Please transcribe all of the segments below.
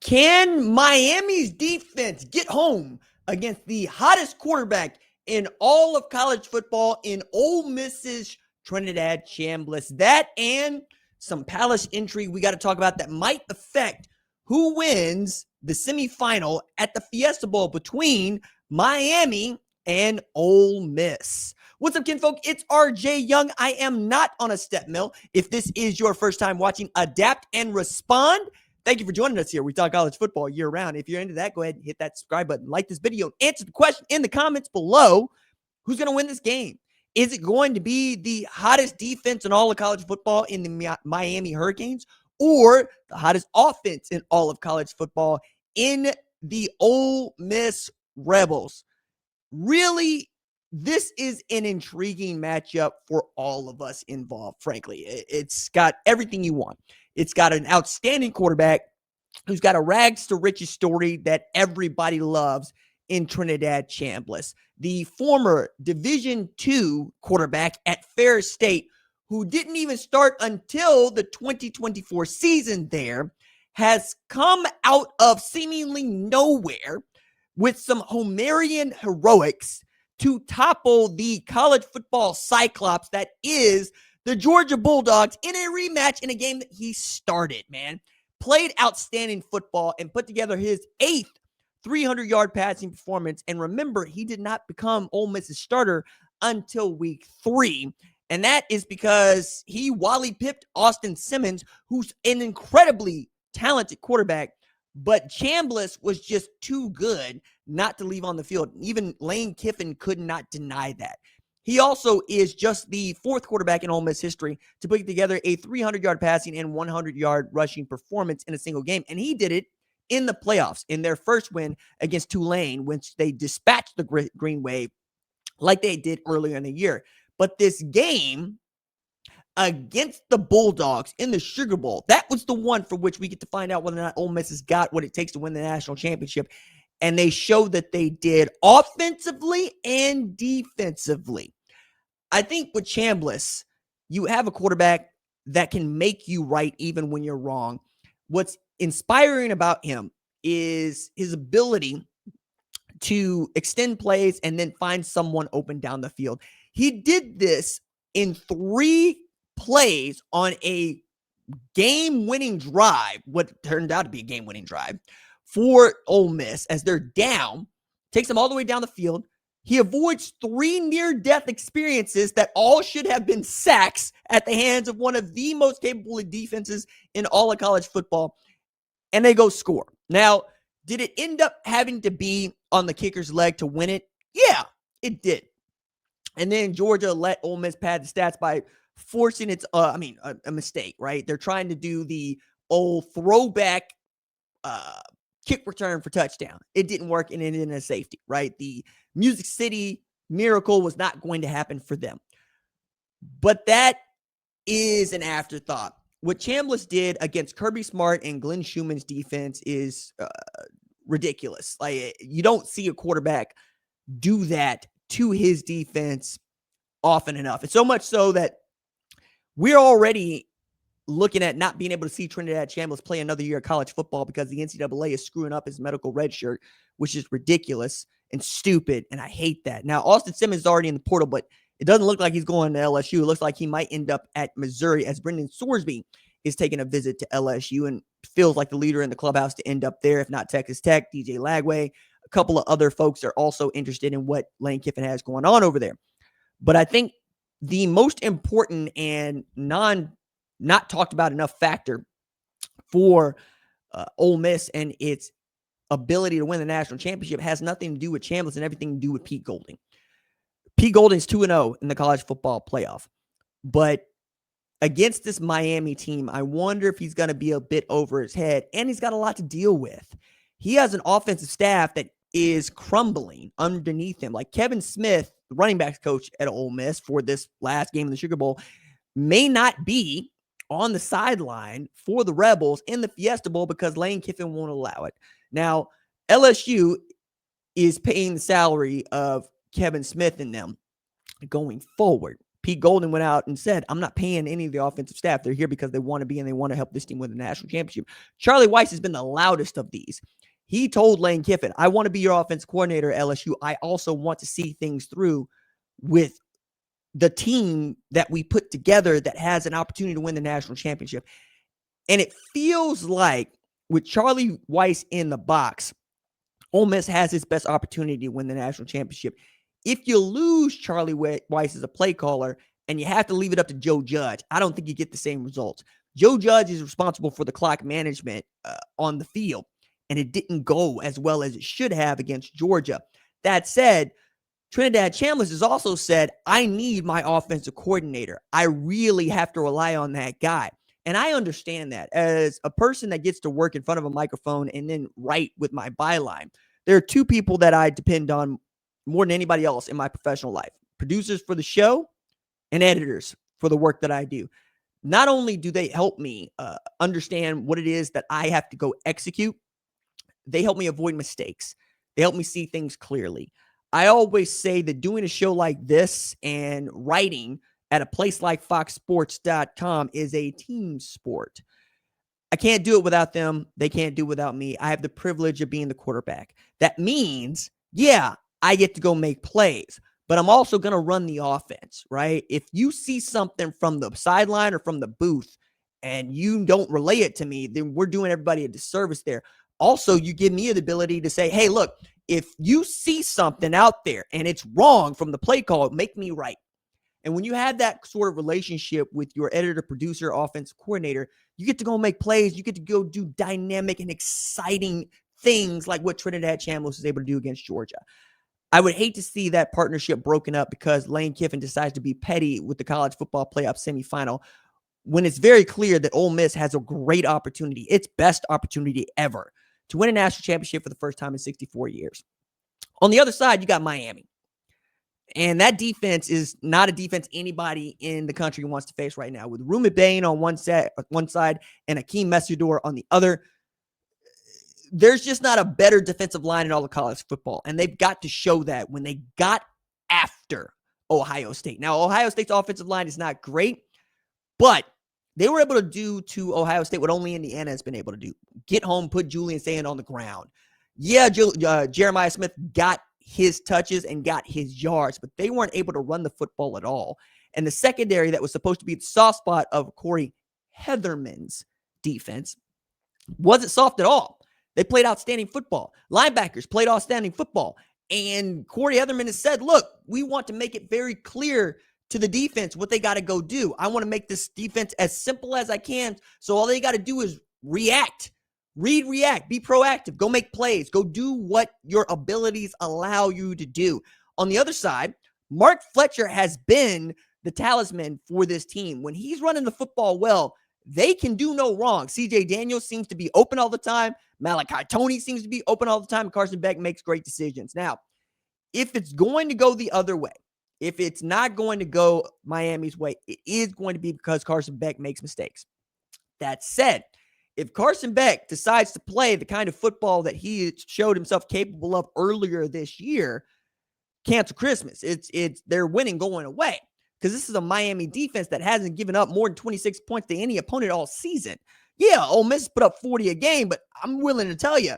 Can Miami's defense get home against the hottest quarterback in all of college football in Ole Miss's Trinidad Chambliss? That and some Palace intrigue we got to talk about that might affect who wins the semifinal at the Fiesta Bowl between Miami and Ole Miss. What's up, kinfolk? It's RJ Young. I am not on a step mill. If this is your first time watching Adapt and Respond, thank you for joining us here. We talk college football year round. If you're into that, go ahead and hit that subscribe button. Like this video. Answer the question in the comments below. Who's going to win this game? Is it going to be the hottest defense in all of college football in the Miami Hurricanes, or the hottest offense in all of college football in the Ole Miss Rebels? Really, this is an intriguing matchup for all of us involved, frankly. It's got everything you want. It's got an outstanding quarterback who's got a rags to riches story that everybody loves in Trinidad Chambliss, the former Division II quarterback at Ferris State, who didn't even start until the 2024 season there, has come out of seemingly nowhere with some Homerian heroics to topple the college football cyclops that is the Georgia Bulldogs in a rematch in a game that he started, man. Played outstanding football and put together his 8th 300-yard passing performance. And remember, he did not become Ole Miss's starter until week 3. And that is because he Wally pipped Austin Simmons, who's an incredibly talented quarterback, but Chambliss was just too good not to leave on the field. Even Lane Kiffin could not deny that. He also is just the 4th quarterback in Ole Miss history to put together a 300-yard passing and 100-yard rushing performance in a single game. And he did it in the playoffs in their first win against Tulane, which they dispatched the Green Wave like they did earlier in the year. But this game against the Bulldogs in the Sugar Bowl, that was the one for which we get to find out whether or not Ole Miss has got what it takes to win the national championship. And they showed that they did offensively and defensively. I think with Chambliss, you have a quarterback that can make you right even when you're wrong. What's inspiring about him is his ability to extend plays and then find someone open down the field. He did this in 3 plays on a game-winning drive, what turned out to be a game-winning drive for Ole Miss as they're down, takes them all the way down the field. He avoids 3 near-death experiences that all should have been sacks at the hands of one of the most capable defenses in all of college football, and they go score. Now, did it end up having to be on the kicker's leg to win it? Yeah, it did. And then Georgia let Ole Miss pad the stats by forcing a mistake, right? They're trying to do the old throwback kick return for touchdown. It didn't work, and it ended in a safety, right? The Music City miracle was not going to happen for them. But that is an afterthought. What Chambliss did against Kirby Smart and Glenn Schumann's defense is ridiculous. Like, you don't see a quarterback do that to his defense often enough. It's so much so that we're already looking at not being able to see Trinidad Chambliss play another year of college football because the NCAA is screwing up his medical red shirt, which is ridiculous and stupid, and I hate that. Now, Austin Simmons is already in the portal, but it doesn't look like he's going to LSU. It looks like he might end up at Missouri as Brendan Sorsby is taking a visit to LSU and feels like the leader in the clubhouse to end up there, if not Texas Tech. DJ Lagway, a couple of other folks are also interested in what Lane Kiffin has going on over there. But I think the most important and not talked about enough factor for Ole Miss and its ability to win the national championship has nothing to do with Chambliss and everything to do with Pete Golding. Pete Golding's 2-0 in the college football playoff. But against this Miami team, I wonder if he's going to be a bit over his head, and he's got a lot to deal with. He has an offensive staff that is crumbling underneath him. Like Kevin Smith, the running backs coach at Ole Miss for this last game in the Sugar Bowl, may not be on the sideline for the Rebels in the Fiesta Bowl because Lane Kiffin won't allow it. Now, LSU is paying the salary of Kevin Smith and them going forward. Pete Golden went out and said, I'm not paying any of the offensive staff. They're here because they want to be and they want to help this team win the national championship. Charlie Weis has been the loudest of these. He told Lane Kiffin, I want to be your offensive coordinator at LSU. I also want to see things through with the team that we put together that has an opportunity to win the national championship. And it feels like with Charlie Weis in the box, Ole Miss has its best opportunity to win the national championship. If you lose Charlie Weis as a play caller and you have to leave it up to Joe Judge, I don't think you get the same results. Joe Judge is responsible for the clock management on the field, and it didn't go as well as it should have against Georgia. That said, Trinidad Chambliss has also said, I need my offensive coordinator. I really have to rely on that guy. And I understand that as a person that gets to work in front of a microphone and then write with my byline. There are two people that I depend on more than anybody else in my professional life: producers for the show and editors for the work that I do. Not only do they help me understand what it is that I have to go execute, they help me avoid mistakes. They help me see things clearly. I always say that doing a show like this and writing at a place like foxsports.com is a team sport. I can't do it without them. They can't do it without me. I have the privilege of being the quarterback. That means, yeah, I get to go make plays, but I'm also going to run the offense, right? If you see something from the sideline or from the booth and you don't relay it to me, then we're doing everybody a disservice there. Also, you give me the ability to say, hey, look, if you see something out there and it's wrong from the play call, make me right. And when you have that sort of relationship with your editor, producer, offensive coordinator, you get to go make plays. You get to go do dynamic and exciting things like what Trinidad Chambliss was able to do against Georgia. I would hate to see that partnership broken up because Lane Kiffin decides to be petty with the college football playoff semifinal when it's very clear that Ole Miss has a great opportunity, its best opportunity ever, to win a national championship for the first time in 64 years. On the other side, you got Miami. And that defense is not a defense anybody in the country wants to face right now. With Rumi Bain on one side and Akeem Messidor on the other, there's just not a better defensive line in all of college football. And they've got to show that when they got after Ohio State. Now, Ohio State's offensive line is not great, but they were able to do to Ohio State what only Indiana has been able to do. Get home, put Julian Sand on the ground. Yeah, Jeremiah Smith got his touches and got his yards, but they weren't able to run the football at all. And the secondary that was supposed to be the soft spot of Corey Heatherman's defense wasn't soft at all. They played outstanding football. Linebackers played outstanding football. And Corey Heatherman has said, look, we want to make it very clear to the defense what they got to go do. I want to make this defense as simple as I can. So all they got to do is react. Read, react, be proactive, go make plays, go do what your abilities allow you to do. On the other side, Mark Fletcher has been the talisman for this team. When he's running the football well, they can do no wrong. CJ Daniels seems to be open all the time. Malachi Toney seems to be open all the time. Carson Beck makes great decisions. Now, if it's going to go the other way, if it's not going to go Miami's way, it is going to be because Carson Beck makes mistakes. That said, if Carson Beck decides to play the kind of football that he showed himself capable of earlier this year, cancel Christmas. They're winning going away because this is a Miami defense that hasn't given up more than 26 points to any opponent all season. Yeah, Ole Miss put up 40 a game, but I'm willing to tell you,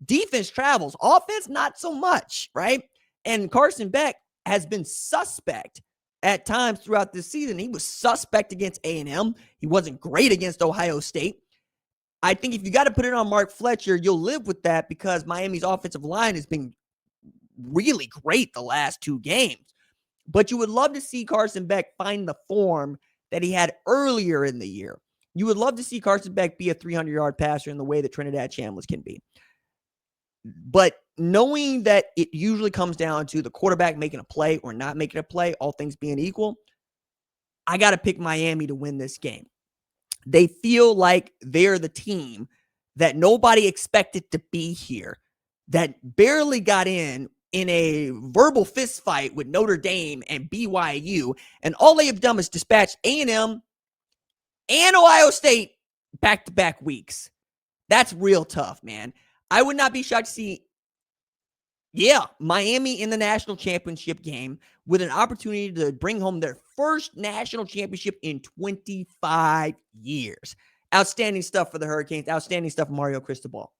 defense travels. Offense, not so much, right? And Carson Beck has been suspect at times throughout this season. He was suspect against A&M. He wasn't great against Ohio State. I think if you got to put it on Mark Fletcher, you'll live with that because Miami's offensive line has been really great the last two games. But you would love to see Carson Beck find the form that he had earlier in the year. You would love to see Carson Beck be a 300-yard passer in the way that Trinidad Chambliss can be. But knowing that it usually comes down to the quarterback making a play or not making a play, all things being equal, I got to pick Miami to win this game. They feel like they're the team that nobody expected to be here, that barely got in a verbal fist fight with Notre Dame and BYU, and all they have done is dispatch A&M and Ohio State back-to-back weeks. That's real tough, man. I would not be shocked to see, Miami in the national championship game with an opportunity to bring home their first national championship in 25 years. Outstanding stuff for the Hurricanes. Outstanding stuff for Mario Cristobal.